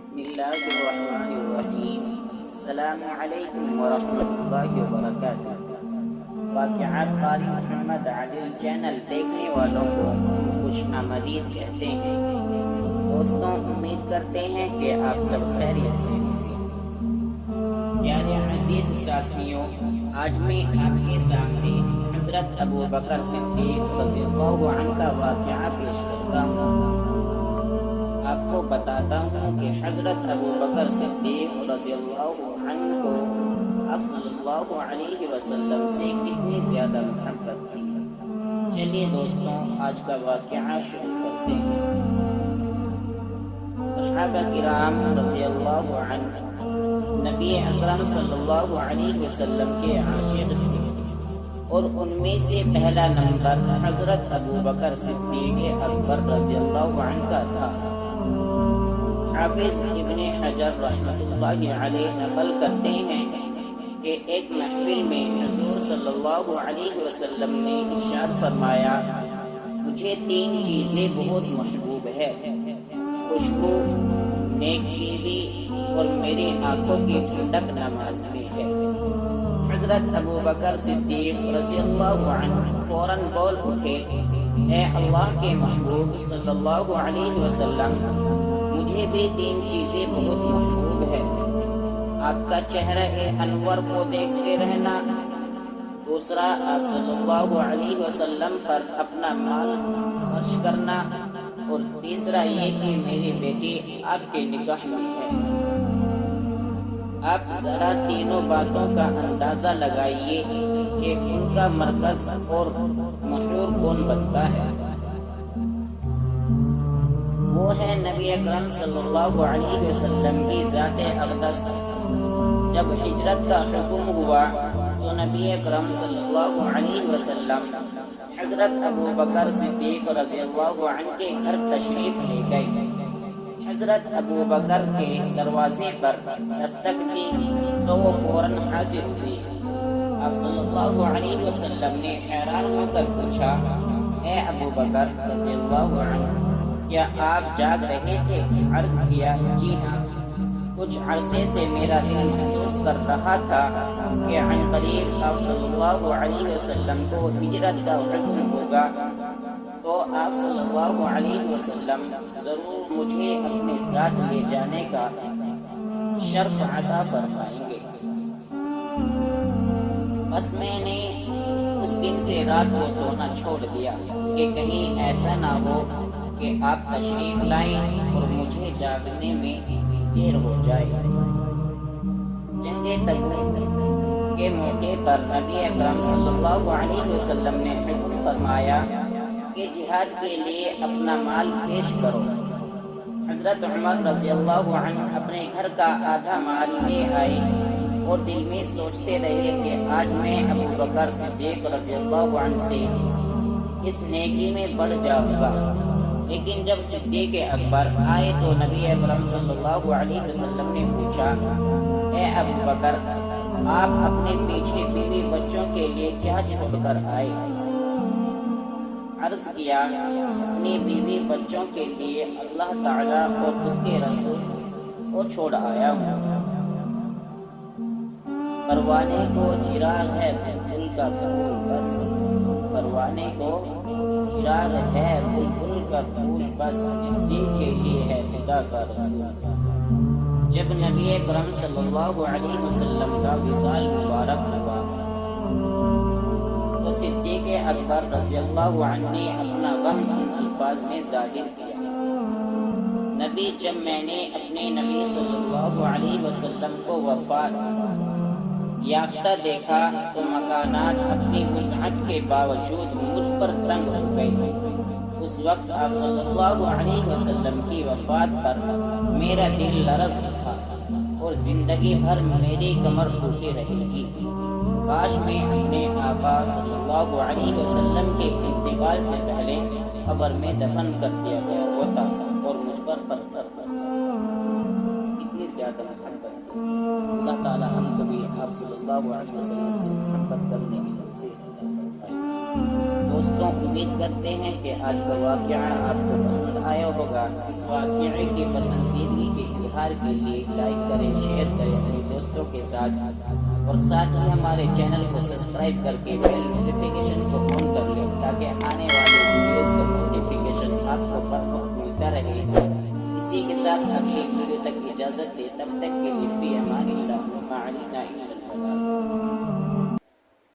بسم اللہ الرحمن الرحیم۔ السلام علیکم ورحمۃ اللہ وبرکاتہ۔ واقعات قاری محمد عادل چینل دیکھنے والوں کو خوش آمدید کہتے ہیں۔ دوستوں، امید کرتے ہیں کہ آپ سب خیریت سے ہیں۔ پیارے عزیز ساتھیوں، آج میں آپ کے سامنے حضرت ابو بکر صدیق رضی اللہ عنہ کا واقعہ پیش کرتا ہوں۔ آپ کو بتاتا ہوں کہ حضرت ابو بکر صدیق رضی اللہ عنہ کو آپ صلی اللہ علیہ وسلم سے کتنی زیادہ محبت تھی۔ چلیے دوستوں، آج کا واقعہ شروع کرتے ہیں۔ صحابہ کرام رضی اللہ عنہ نبی اکرم صلی اللہ علیہ وسلم کے عاشق تھے، اور ان میں سے پہلا نمبر حضرت ابو بکر صدیق اکبر رضی اللہ عنہ کا تھا۔ حافظ ابن حجر رحمۃ اللہ علیہ نقل کرتے ہیں کہ ایک محفل میں حضور صلی اللہ علیہ وسلم نے ارشاد فرمایا، مجھے 3 چیزیں بہت محبوب ہے: خوشبو، نیک بیوی اور میری آنکھوں کی ٹھنڈک نماز میں ہے۔ حضرت ابو بکر صدیق رضی اللہ عنہ فوراً بول اٹھے، اے اللہ کے محبوب صلی اللہ علیہ وسلم، مجھے بھی 3 چیزیں بہت محبوب ہے: آپ کا چہرہ انور کو دیکھتے رہنا، دوسرا آپ صلی اللہ علیہ وسلم پر اپنا مال خرچ کرنا، اور تیسرا یہ کہ میری بیٹی آپ کے نکاح میں ہے۔ آپ ذرا تینوں باتوں کا اندازہ لگائیے کہ ان کا مرکز اور محور کون بنتا ہے۔ وہ ہے نبی اکرم صلی اللہ علیہ وسلم کی ذات اقدس۔ جب ہجرت کا حکم ہوا تو نبی اکرم صلی اللہ علیہ وسلم حضرت ابو بکر صدیق رضی اللہ عنہ کے گھر تشریف لے گئے۔ حضرت ابو بکر کے دروازے پر دستک دی تو وہ فوراً حاضر ہوئی۔ آپ صلی اللہ علیہ وسلم نے حیران ہو کر پوچھا، اے ابو بکر رضی اللہ عنہ، کیا آپ جاگ رہے تھے؟ عرض کیا، جی ہاں، کچھ عرصے سے میرا دل محسوس کر رہا تھا کہ عن قریب آپ صلی اللہ علیہ وسلم کو ہجرت کا حکم ہوگا، تو آپ صلی اللہ علیہ وسلم ضرور مجھے اپنے ساتھ لے جانے کا شرف عطا فرمائیں گے۔ بس میں نے اس دن سے رات کو سونا چھوڑ دیا کہ کہیں ایسا نہ ہو کہ آپ تشریف لائیں اور مجھے جاگنے میں دیر ہو جائے۔ جنگ تبوک کے موقع پر نبی اکرم صلی اللہ علیہ وسلم نے حکم فرمایا کہ جہاد کے لیے اپنا مال پیش کرو۔ حضرت عمر رضی اللہ عنہ اپنے گھر کا آدھا مال لے آئے اور دل میں سوچتے رہے کہ آج میں ابو بکر صدیق رضی اللہ عنہ سے اس نیکی میں بڑھ جاؤں گا۔ لیکن جب صدیق اکبر آئے تو نبی اکرم صلی اللہ علیہ وسلم نے پوچھا، اے ابو بکر، آپ اپنے پیچھے بیوی بچوں کے لیے کیا چھوڑ کر آئے؟ عرض کیا، اپنی بیوی بچوں کے لیے اللہ تعالیٰ اور اس کے رسول کو چھوڑ آیا ہوں۔ پروانے کو چراغ ہے بلبل کا پھول بس، پروانے کو چراغ ہے بلبل کا پھول بس، صدیق کے لیے ہے خدا کا رسول بس۔ جب نبی اکرم صلی اللہ علیہ وسلم کا وصال مبارک ہوا تو صدیق اکبر رضی اللہ عنہ نے اپنا غم ان الفاظ میں ظاہر کیا، نبی، جب میں نے اپنے نبی صلی اللہ علیہ وسلم کو وفات یافتہ دیکھا تو مکانات اپنی وسعت کے باوجود مجھ پر تنگ ہو گئے۔ اس وقت آپ صلی اللہ علیہ وسلم کی وفات پر میرا دل لرز تھا اور زندگی بھر میری کمر ٹوٹی رہے گی۔ کاش میں اپنے آقا صلی اللہ علیہ وسلم کے انتقال سے پہلے قبر میں دفن کر دیا گیا ہوتا اور مجھ پر پتھر پڑتا۔ کتنی زیادہ محبت تھی۔ اللہ تعالیٰ ہم کو بھی آپ صلی اللہ علیہ وسلم سے محبت کرنے کی توفیق عطا فرمائے۔ دوستوں امید کرتے ہیں کہ آج کا واقعہ آپ کو پسند آیا ہوگا۔ اس واقعے کی پسندیدگی کے اظہار کے لیے لائک کریں، شیئر کریں اپنے دوستوں کے ساتھ، اور ساتھ ہی ہمارے چینل کو سبسکرائب کر کے بیل نوٹیفیکیشن کو آن کر لیں تاکہ آنے والے ویڈیوز کا نوٹیفیکیشن آپ کو بر وقت ملتا رہے۔ اسی کے ساتھ اگلی ویڈیو تک اجازت دے، تب تک کے لیے فی امان اللہ، ما علینا الا البلاغ۔